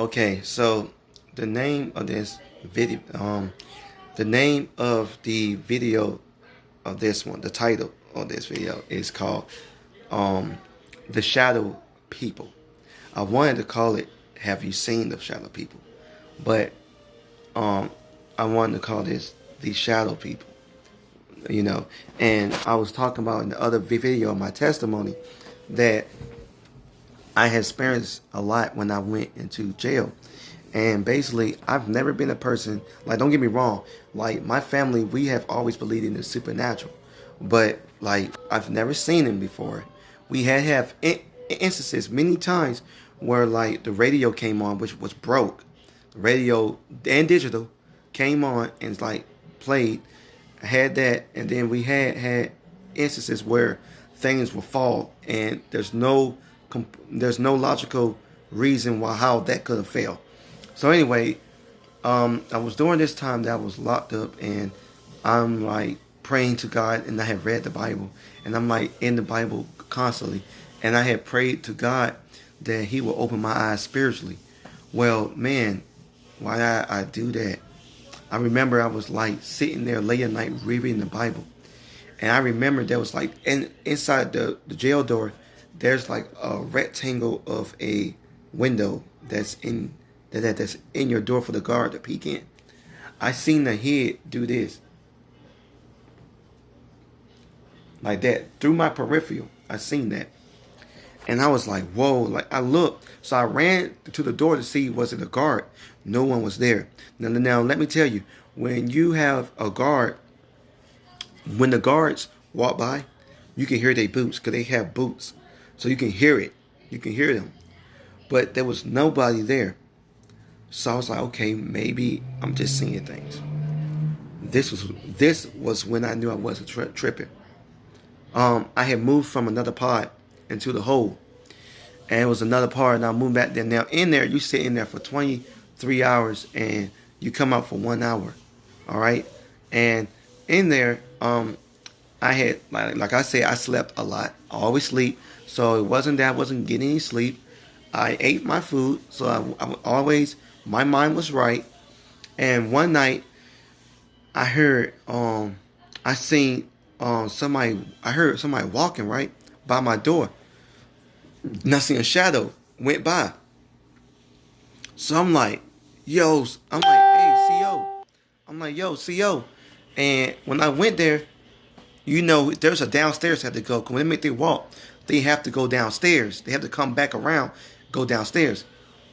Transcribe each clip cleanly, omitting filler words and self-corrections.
Okay, so the name of this video, the name of the video of this one, the title of this video is called um, "The Shadow People." I wanted to call it "Have You Seen the Shadow People?" But um, I wanted to call this "The Shadow People." You know, and I was talking about in the other video of my testimony that I had experienced a lot when I went into jail. And basically, I've never been a person, like, don't get me wrong, like, my family, we have always believed in the supernatural. But, like, I've never seen him before. We have instances many times where, like, the radio came on, which was broke. The radio and digital came on and, like, played. I had that, and then we had instances where things will fall, and there's no logical reason why how that could have failed. So anyway, I was during this time that I was locked up, and I'm like praying to God, and I had read the Bible, and I'm like in the Bible constantly, and I had prayed to God that He will open my eyes spiritually. Well, man, why I do that? I remember I was like sitting there late at night reading the Bible, and I remember there was like inside the jail door, there's like a rectangle of a window that's in your door for the guard to peek in. I seen the head do this like that through my peripheral. I seen that, and I was like, whoa! Like I looked, so I ran to the door to see was it a guard. No one was there. Now let me tell you, when you have a guard, when the guards walk by, you can hear their boots because they have boots, so you can hear it. You can hear them, but there was nobody there. So I was like, okay, maybe I'm just seeing things. This was when I knew I wasn't tripping. I had moved from another pod into the hole, and it was another pod, and I moved back there. Now in there, you sit in there for 23 hours, and you come out for 1 hour. All right, and in there, I had like I said, I slept a lot. I always sleep, so it wasn't that I wasn't getting any sleep. I ate my food, so I always my mind was right. And one night, I heard I seen somebody. I heard somebody walking right by my door, and I seen a shadow went by. So I'm like, yo, I'm like, hey, CO. I'm like, yo, CO. And when I went there, there's a downstairs I had to go. Cause when they make their walk, they have to go downstairs. They have to come back around, go downstairs.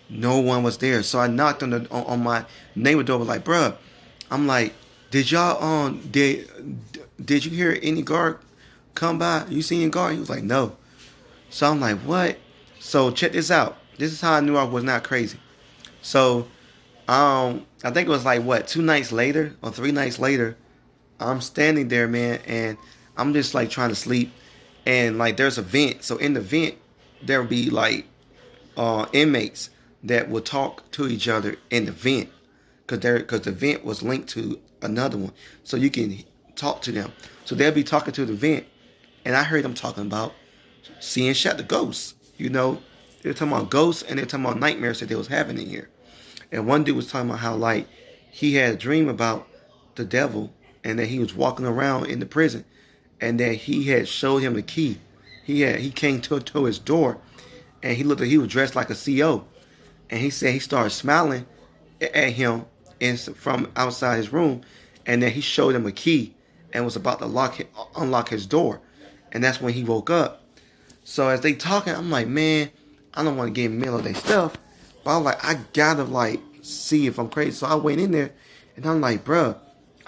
No one was there. So I knocked on my neighbor door. Was like, bruh, I'm like, did y'all did you hear any guard come by? You seen any guard? He was like, no. So I'm like, what? So check this out. This is how I knew I was not crazy. So I think it was like what 2 nights later or 3 nights later. I'm standing there, man, and I'm just like trying to sleep, and like there's a vent. So in the vent, there will be like inmates that will talk to each other in the vent, because the vent was linked to another one, so you can talk to them. So they'll be talking to the vent, and I heard them talking about seeing the ghosts. They're talking about ghosts, and they're talking about nightmares that they was having in here. And one dude was talking about how like he had a dream about the devil, and that he was walking around in the prison, and that he had showed him the key. He came to his door, and he was dressed like a CO, and he said he started smiling at him from outside his room, and then he showed him a key and was about to unlock his door, and that's when he woke up. So as they talking, I'm like, man, I don't want to get in the middle of their stuff, but I'm like, I gotta like see if I'm crazy. So I went in there, and I'm like, bruh,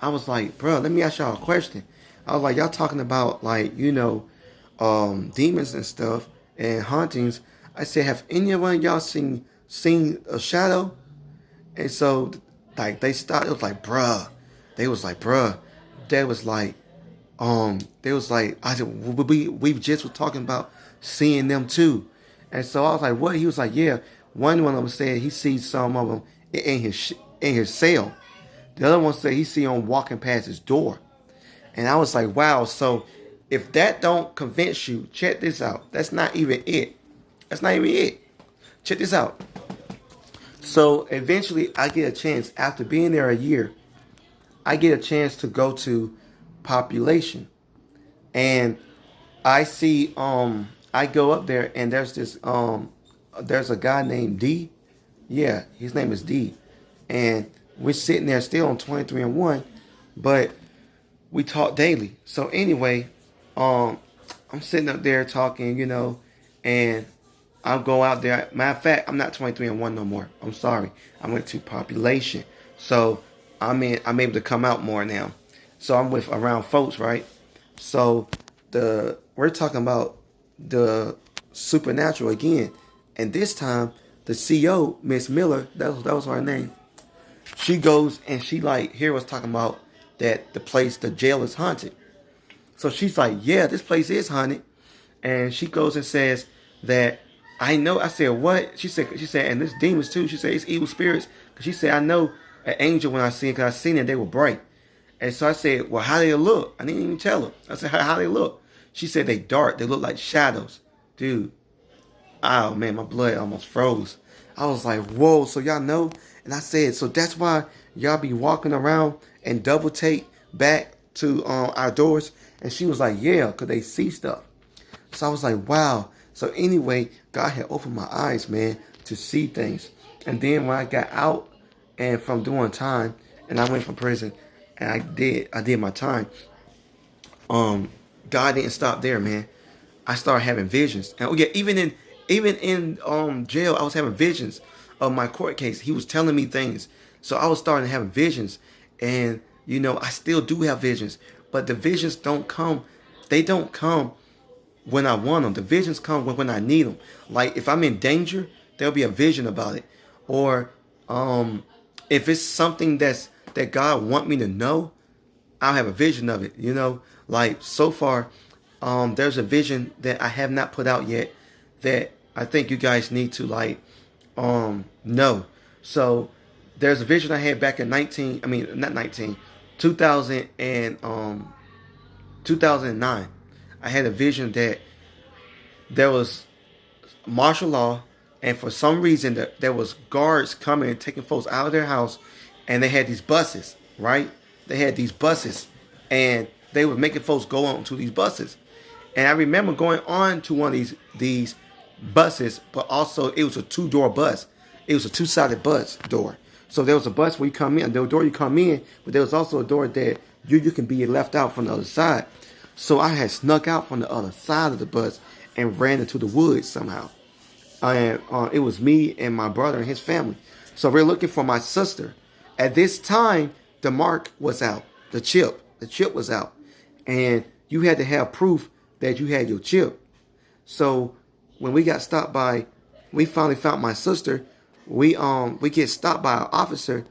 let me ask y'all a question. I was like, y'all talking about like, demons and stuff and hauntings. I said, have any of y'all seen a shadow? And so like they stopped. It was like, bruh. They was like, bruh. They was like, I said, we just were talking about seeing them too. And so I was like, what? He was like, yeah. One of them said he sees some of them in his cell. The other one said he see him walking past his door. And I was like, wow. So if that don't convince you, check this out. That's not even it. Check this out. So eventually, I get a chance after being there a year. I get a chance to go to population, and I see I go up there, and there's a guy named D. Yeah, his name is D, and we're sitting there still on 23 and 1, but we talk daily. So anyway, um, I'm sitting up there talking, and I'll go out there. Matter of fact, I'm not 23 and 1 no more. I'm sorry. I went to population. So I'm able to come out more now. So I'm with around folks, right? So we're talking about the supernatural again. And this time the CEO, Miss Miller, that was her name. She goes and she like hear us talking about that the jail is haunted. So she's like, yeah, this place is haunted. And she goes and says that I know. I said, what? She said, and this demons too. She said, it's evil spirits. Cause she said, I know an angel when I seen it, cause I seen it, they were bright. And so I said, well, how they look? I didn't even tell her. I said, how they look? She said, they dark. They look like shadows. Dude, oh man, my blood almost froze. I was like, whoa, so y'all know? And I said, so that's why y'all be walking around and double take back to our doors? And she was like, yeah, because they see stuff. So I was like, wow. So anyway, God had opened my eyes, man, to see things. And then when I got out and from doing time, and I went from prison, and I did my time. God didn't stop there, man. I started having visions, and yeah, even in jail, I was having visions of my court case. He was telling me things, so I was starting to have visions, and I still do have visions, but the visions don't come. They don't come when I want them. The visions come when I need them. Like if I'm in danger, there'll be a vision about it, or if it's something that God want me to know, I'll have a vision of it. Like so far, there's a vision that I have not put out yet that I think you guys need to know. So there's a vision I had back in 2000 and 2009. I had a vision that there was martial law, and for some reason that there was guards coming and taking folks out of their house, and they had these buses, right? They had these buses, and they were making folks go on to these buses. And I remember going on to one of these buses, but also it was a two-door bus. It was a two-sided bus door. So there was a bus where you come in, the door you come in, but there was also a door that you can be left out from the other side. So I had snuck out from the other side of the bus and ran into the woods somehow. And it was me and my brother and his family. So we're looking for my sister. At this time, the mark was out. The chip was out. And you had to have proof that you had your chip. So when we got stopped by, we finally found my sister. We get stopped by an officer.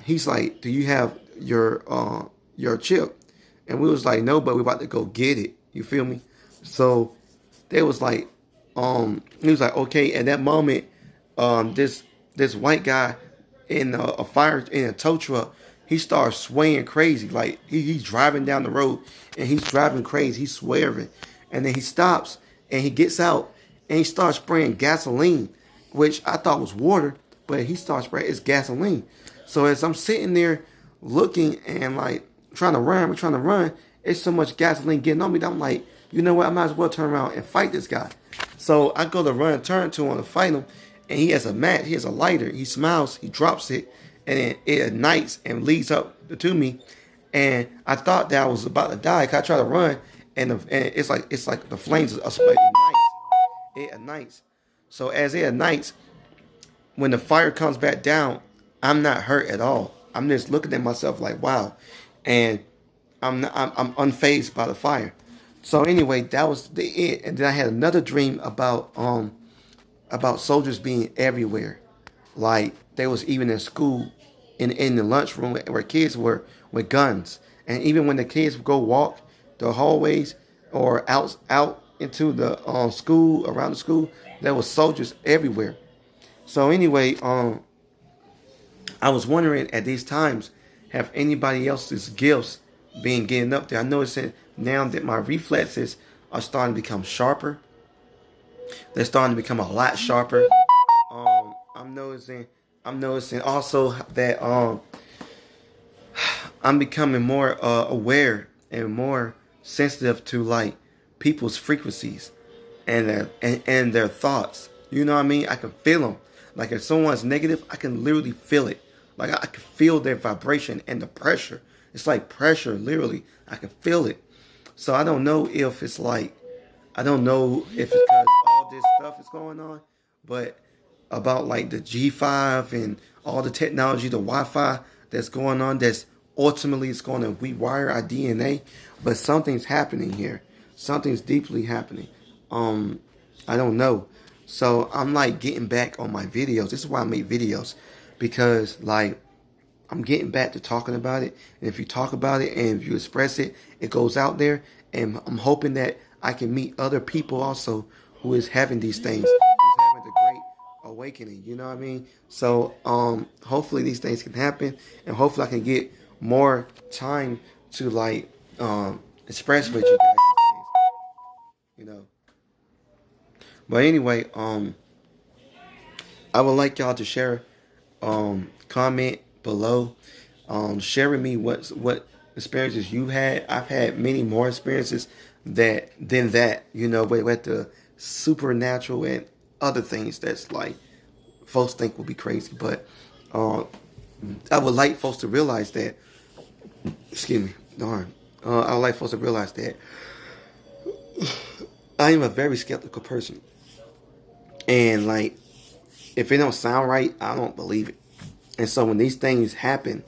He's like, do you have your chip? And we was like, no, but we about to go get it. You feel me? So they was like, he was like, okay. At that moment, this white guy in a tow truck, he starts swaying crazy. Like he's driving down the road and he's driving crazy. He's swerving, and then he stops and he gets out and he starts spraying gasoline, which I thought was water, but he starts spraying it's gasoline. So as I'm sitting there looking and like trying to run, it's so much gasoline getting on me that I'm like, you know what? I might as well turn around and fight this guy. So I go to run and turn to him to fight him, and he has a match. He has a lighter. He smiles. He drops it, and then it ignites and leads up to me. And I thought that I was about to die. Cause I try to run, and it's like the flames it ignites. So as it ignites, when the fire comes back down, I'm not hurt at all. I'm just looking at myself like, wow, and I'm unfazed by the fire. So anyway, that was it. And then I had another dream about soldiers being everywhere. Like they was even in school, in the lunchroom where kids were with guns. And even when the kids would go walk the hallways or out into the school, around the school, there was soldiers everywhere. So anyway, I was wondering at these times, have anybody else's gifts been getting up there? I noticed now that my reflexes are starting to become sharper. They're starting to become a lot sharper. I'm I'm noticing also that I'm becoming more aware and more sensitive to like people's frequencies and their thoughts. You know what I mean? I can feel them. Like if someone's negative, I can literally feel it. Like I can feel their vibration and the pressure. It's like pressure, literally. I can feel it. So I don't know if it's like, I don't know if it's because all this stuff is going on, but about like the G5 and all the technology, the Wi-Fi that's going on, that's ultimately it's going to rewire our DNA. But something's happening here. Something's deeply happening. I don't know. So I'm like getting back on my videos. This is why I make videos, because like I'm getting back to talking about it. And if you talk about it and if you express it, it goes out there. And I'm hoping that I can meet other people also who is having these things, who's having the great awakening. You know what I mean? So hopefully these things can happen, and hopefully I can get more time to like express with you guys these things. You know. But anyway, I would like y'all to share, comment below, sharing me what experiences you had. I've had many more experiences than that. You know, with the supernatural and other things that's like folks think will be crazy. But I would like folks to realize that. Excuse me, darn. I would like folks to realize that I am a very skeptical person, and like if it don't sound right, I don't believe it. And so when these things happen,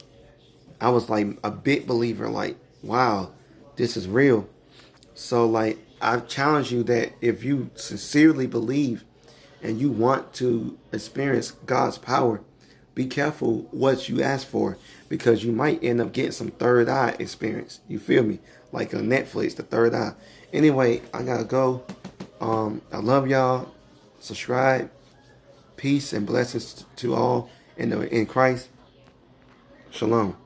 I was like a big believer, like, wow, this is real. So like I challenge you that if you sincerely believe and you want to experience God's power, be careful what you ask for, because you might end up getting some third eye experience. You feel me? Like on Netflix, the third eye. Anyway, I gotta go. I love y'all. Subscribe. Peace and blessings to all in Christ. Shalom.